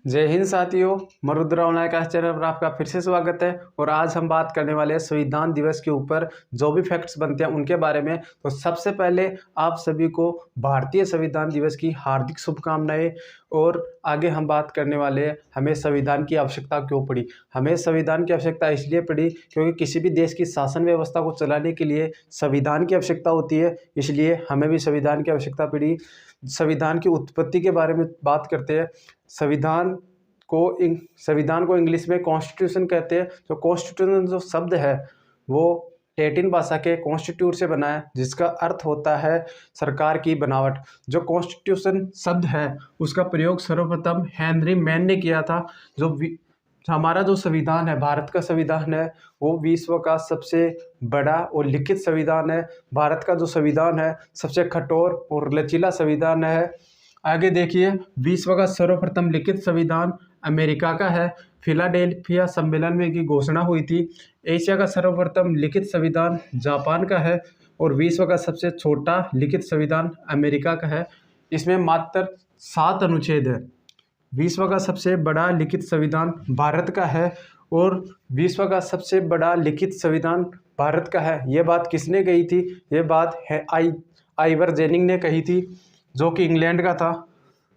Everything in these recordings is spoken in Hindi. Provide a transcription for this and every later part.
जय हिंद साथियों, मरुद्रा ऑनलाइन क्लास चैनल पर आपका फिर से स्वागत है। और आज हम बात करने वाले हैं संविधान दिवस के ऊपर जो भी फैक्ट्स बनते हैं उनके बारे में। तो सबसे पहले आप सभी को भारतीय संविधान दिवस की हार्दिक शुभकामनाएं। और आगे हम बात करने वाले हैं हमें संविधान की आवश्यकता क्यों पड़ी। हमें संविधान की आवश्यकता इसलिए पड़ी क्योंकि किसी भी देश की शासन व्यवस्था को चलाने के लिए संविधान की आवश्यकता होती है, इसलिए हमें भी संविधान की आवश्यकता पड़ी। संविधान की उत्पत्ति के बारे में बात करते हैं। संविधान को इंग्लिश में कॉन्स्टिट्यूशन कहते हैं। तो कॉन्स्टिट्यूशन जो शब्द है वो लैटिन भाषा के कॉन्स्टिट्यूट से बना है, जिसका अर्थ होता है सरकार की बनावट। जो कॉन्स्टिट्यूशन शब्द है उसका प्रयोग सर्वप्रथम हेनरी मैन ने किया था। हमारा जो संविधान है, भारत का संविधान है, वो विश्व का सबसे बड़ा और लिखित संविधान है। भारत का जो संविधान है सबसे कठोर और लचीला संविधान है। आगे देखिए, विश्व का सर्वप्रथम लिखित संविधान अमेरिका का है। फिलाडेल्फिया सम्मेलन में की घोषणा हुई थी। एशिया का सर्वप्रथम लिखित संविधान जापान का है। और विश्व का सबसे छोटा लिखित संविधान अमेरिका का है। इसमें मात्र 7 अनुच्छेद है। विश्व का सबसे बड़ा लिखित संविधान भारत का है और विश्व का सबसे बड़ा लिखित संविधान भारत का है। ये बात किसने कही थी? ये बात है आइवर जेनिंग ने कही थी, जो कि इंग्लैंड का था।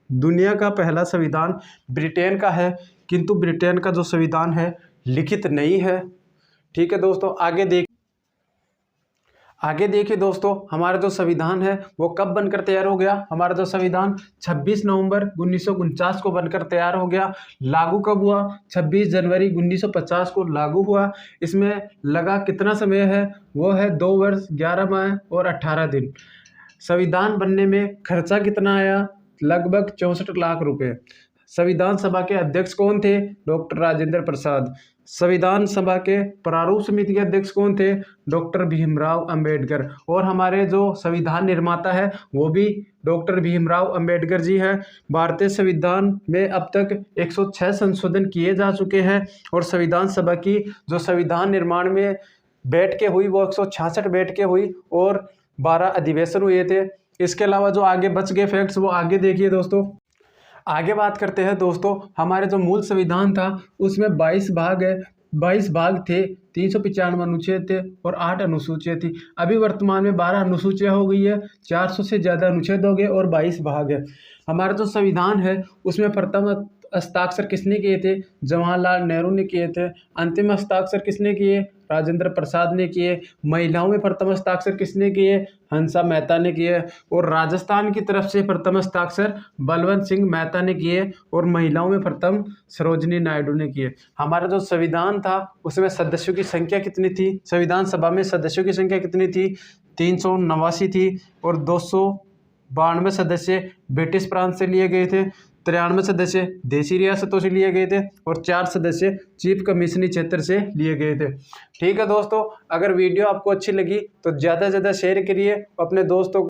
दुनिया का पहला संविधान ब्रिटेन का है, किंतु ब्रिटेन का जो संविधान है लिखित नहीं है। ठीक है दोस्तों, आगे देखिए दोस्तों, हमारा जो संविधान है वो कब बनकर तैयार हो गया। हमारा जो संविधान 26 नवंबर 1949 को बनकर तैयार हो गया। लागू कब हुआ? 26 जनवरी 1950 को लागू हुआ। इसमें लगा कितना समय है? वो है 2 वर्ष 11 माह और 18 दिन। संविधान बनने में खर्चा कितना आया? लगभग 64 लाख रुपए। संविधान सभा के अध्यक्ष कौन थे? डॉक्टर राजेंद्र प्रसाद। संविधान सभा के प्रारूप समिति के अध्यक्ष कौन थे? डॉक्टर भीमराव अंबेडकर। और हमारे जो संविधान निर्माता है वो भी डॉक्टर भीमराव अंबेडकर जी हैं। भारतीय संविधान में अब तक 106 संशोधन किए जा चुके हैं। और संविधान सभा की जो संविधान निर्माण में बैठकें हुई वो 166 बैठकें हुई और 12 अधिवेशन हुए थे। इसके अलावा जो आगे बच गए फैक्ट्स वो आगे देखिए दोस्तों। आगे बात करते हैं दोस्तों, हमारे जो मूल संविधान था उसमें 22 भाग है। 22 भाग थे, 395 अनुच्छेद थे और 8 अनुसूचियाँ थी। अभी वर्तमान में 12 अनुसूचियाँ हो गई है, 400 से ज़्यादा अनुच्छेद हो गए और 22 भाग है। हमारा जो संविधान है उसमें प्रथम हस्ताक्षर किसने किए थे? जवाहरलाल नेहरू ने किए थे। अंतिम हस्ताक्षर किसने किए? राजेंद्र प्रसाद ने किए। महिलाओं में प्रथम हस्ताक्षर किसने किए? हंसा मेहता ने किए। और राजस्थान की तरफ से प्रथम हस्ताक्षर बलवंत सिंह मेहता ने किए और महिलाओं में प्रथम सरोजनी नायडू ने किए। हमारा जो संविधान था उसमें सदस्यों की संख्या कितनी थी? संविधान सभा में सदस्यों की संख्या कितनी थी? 389 थी। और 292 सदस्य ब्रिटिश प्रांत से लिए गए थे, 93 सदस्य देशी रियासतों से लिए गए थे और 4 सदस्य चीफ कमिश्नरी क्षेत्र से लिए गए थे। ठीक है दोस्तों, अगर वीडियो आपको अच्छी लगी तो ज़्यादा से ज़्यादा शेयर करिए अपने दोस्तों को।